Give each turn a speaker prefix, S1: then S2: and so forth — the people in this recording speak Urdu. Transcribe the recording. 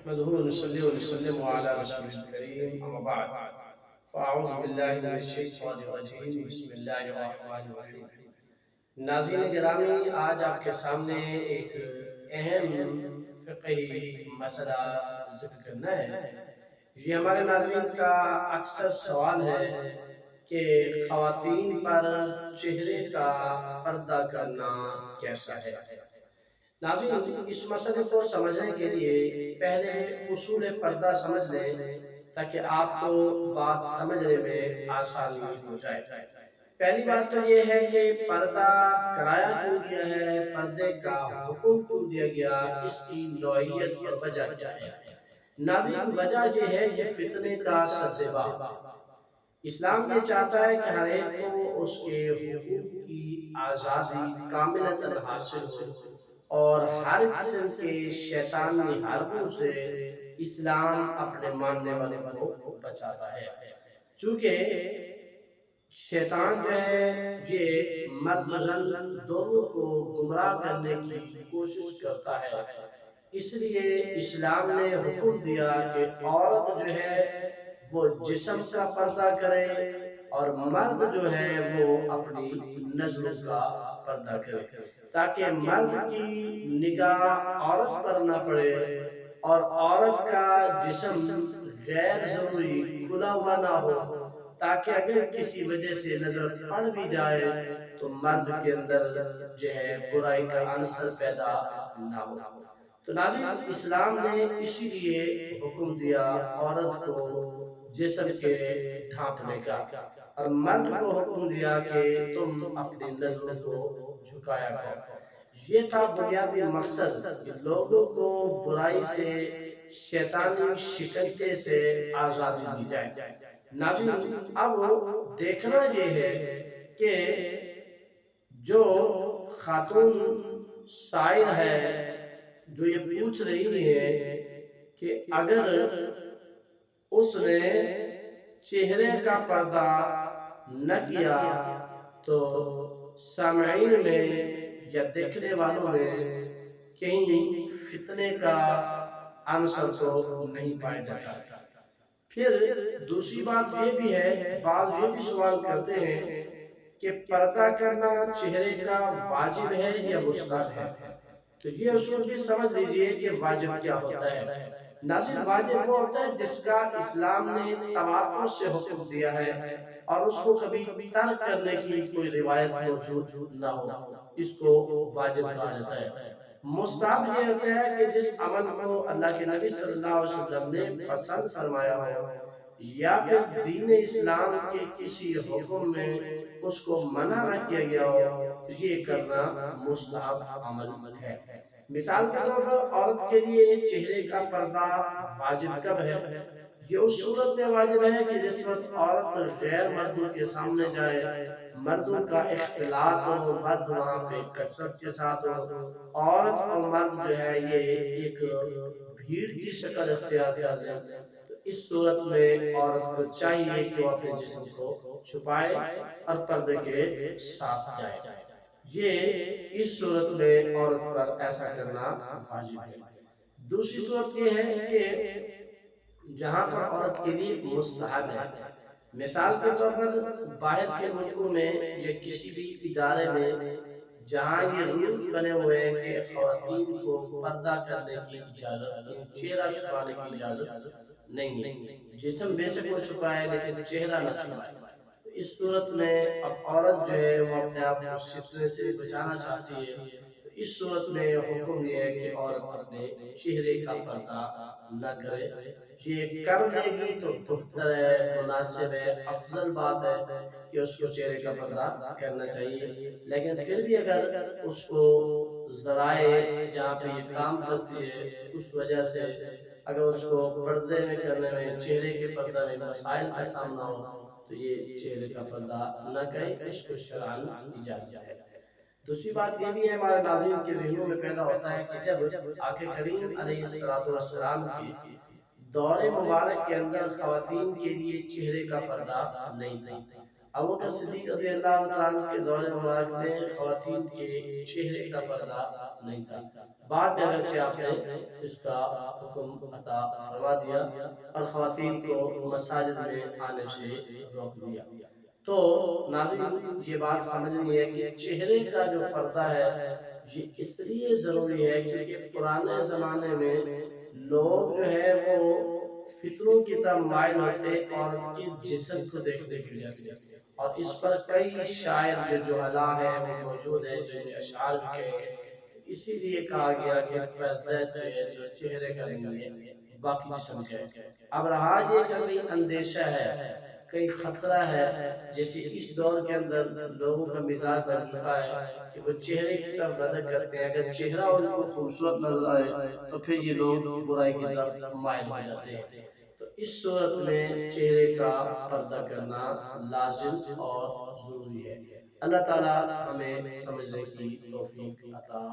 S1: نحمده ونصلي ونسلم على رسول الكريم أما بعد فأعوذ بالله من الشيطان الرجيم بسم الله الرحمن الرحيم۔ ناظرین گرامی، آج آپ کے سامنے ایک اہم فقہی مسئلہ ذکر کرنا ہے۔ یہ ہمارے ناظرین کا اکثر سوال ہے کہ خواتین پر چہرے کا پردہ کرنا کیسا ہے۔ ناظرین، اس مسئلے کو سمجھنے کے لیے پہلے اصول پردہ سمجھ لیں تاکہ آپ کو بات سمجھنے میں آسانی ہو جائے۔ پہلی بات تو یہ ہے کہ پردہ کرایا کیوں گیا ہے، پردے کا حکم کیوں دیا گیا، اس کی نوعیت اور وجہ کیا ہے۔ ناظرین، وجہ یہ ہے کہ فتنے کا سدباب اسلام یہ چاہتا ہے کہ ہر ایک کو اس کے حقوق کی آزادی کاملتاً حاصل ہو اور ہر قسم کے شیطانی حربوں سے اسلام اپنے ماننے والوں کو بچاتا ہے۔ چونکہ شیطان جو ہے یہ مرد و زن دونوں کو گمراہ کرنے کی کوشش کرتا ہے، اس لیے اسلام نے حکم دیا کہ عورت جو ہے وہ جسم کا پردہ کرے اور مرد جو ہے وہ اپنی نظروں کا پردہ کرے، تاکہ مرد کی نگاہ عورت پر نہ پڑے اور عورت کا جسم غیر ضروری کھلا ہوا نہ ہو، تاکہ اگر کسی وجہ سے نظر پڑ بھی جائے تو مرد کے اندر جو ہے برائی کا عنصر پیدا نہ ہو۔ تو ناظرین، اسلام نے اسی لیے حکم دیا عورت کو جسم کے ڈھانپنے کا، اور مرد کو حکم دیا کہ تم اپنی نظروں کو جھکایا کرو۔ یہ تھا بنیادی مقصد کہ لوگوں کو برائی سے، شیطانی شکنجے سے آزادی دی جائے۔ ناظرین، اب دیکھنا یہ ہے کہ جو خاتون سائل ہے جو یہ پوچھ رہی ہے کہ اگر اس نے چہرے کا پردہ نہ کیا تو سامعین میں یا دیکھنے والوں میں کہیں فتنے کا عنصر تو نہیں پایا جاتا۔ پھر دوسری بات یہ بھی ہے، بعض یہ بھی سوال کرتے ہیں کہ پردہ کرنا چہرے کا واجب ہے یا مستحب ہے۔ تو یہ اصول بھی سمجھ لیجئے کہ واجب کیا ہوتا ہے۔ ناظرین، واجب وہ ہوتا ہے جس کا اسلام نے تواتر سے حکم دیا ہے اور اس کو کبھی ترک کرنے کی کوئی روایت موجود نہ ہو، اس کو واجب کہا جاتا ہے۔ مستحب یہ ہوتا ہے کہ جس عمل کو اللہ کے نبی صلی اللہ علیہ وسلم نے پسند فرمایا ہو یا پھر دین اسلام کے کسی حکم میں اس کو منع نہ کیا گیا ہو، یہ کرنا مستحب عمل ہے۔ مثال کے طور پر عورت کے لیے چہرے کا پردہ واجب کب ہے؟ یہ اس صورت میں واجب ہے کہ جس وقت عورت غیر مردوں کے سامنے جائے، مردوں کا اختلاط ہو، مرد وہاں پہ کثرت کے ساتھ ہو، عورت اور مرد جو ہے یہ ایک بھیڑ کی شکل اختیار کر لیں، تو اس صورت میں عورت کو چاہیے کہ وہ اپنے جسم کو چھپائے اور پردے کے ساتھ جائے۔ یہ اس صورت میں عورت پر ایسا کرنا واجب ہے۔ دوسری صورت یہ ہے کہ جہاں پر عورت کے لیے مستحب ہے۔ مثال کے طور پر باہر کے ملکوں میں یا کسی بھی ادارے میں جہاں یہ رولز بنے ہوئے ہیں کہ خواتین کو پردہ کرنے کی اجازت، چہرہ چھپانے کی اجازت نہیں ہے، جسم بے شک وہ چھپائے لیکن چہرہ نہ چھپائے، تو اس صورت میں اب عورت جو ہے وہ اپنے آپ کو فتنے سے بچانا چاہتی ہے، تو اس صورت میں حکم یہ ہے کہ عورت اپنے چہرے کا پردہ نہ کرے۔ یہ کر لے گی تو بہتر ہے، مناسب ہے، افضل بات ہے کہ اس کو چہرے کا پردہ کرنا چاہیے، لیکن پھر بھی اگر اس کو ذرائع جہاں پہ یہ کام کرتی ہے اس وجہ سے اگر اس کو پردے میں کرنے میں، چہرے کے پردہ میں مسائل کا سامنا ہو تو یہ چہرے کا پردہ نہ کرے، اس کو شرعاً اجازت ہے۔ دوسری بات یہ بھی ہے، ہمارے ناظرین کے ذہنوں میں پیدا ہوتا ہے کہ جب آقا کریم علیہ السلام کی دور مبارک کے اندر خواتین کے لیے چہرے کا پردہ نہیں تھا، ابو بکر صدیق رضی اللہ عنہ کے دور مبارک میں خواتین کے چہرے کا پردہ نہیں تھا، بعد میں اگرچہ آپ نے اس کا حکم عطا فرما دیا اور خواتین کو مساجد میں آنے سے روک دیا۔ تو ناظرین یہ بات سمجھنی ہے کہ چہرے کا جو پردہ ہے یہ اس لیے ضروری ہے کیونکہ پرانے زمانے میں لوگ جو ہے وہ فتنوں کی طرف مائل ہوتے عورت کے جسم کو دیکھنے کی وجہ سے، اور اس پر کئی شاعر جو جہلا ہے وہ موجود ہے جو اشعار بھی کہے، اسی لیے کہا گیا کہ پردہ جو ہے جو چہرے کا نہیں ہے باقی جسم کا ہے۔ اب رہا یہ کہ کوئی اندیشہ ہے، کئی خطرہ ہے، جیسے اس دور کے اندر لوگوں کا مزاج بن چکا ہے کہ وہ چہرے کی طرف نظر کرتے ہیں، اگر چہرہ ان کو خوبصورت نظر آئے تو پھر یہ لوگ برائی کی طرف مائل ہو جاتے ہیں۔ تو اس صورت میں چہرے کا پردہ کرنا لازم اور ضروری ہے۔ اللہ تعالی ہمیں سمجھنے کی توفیق عطا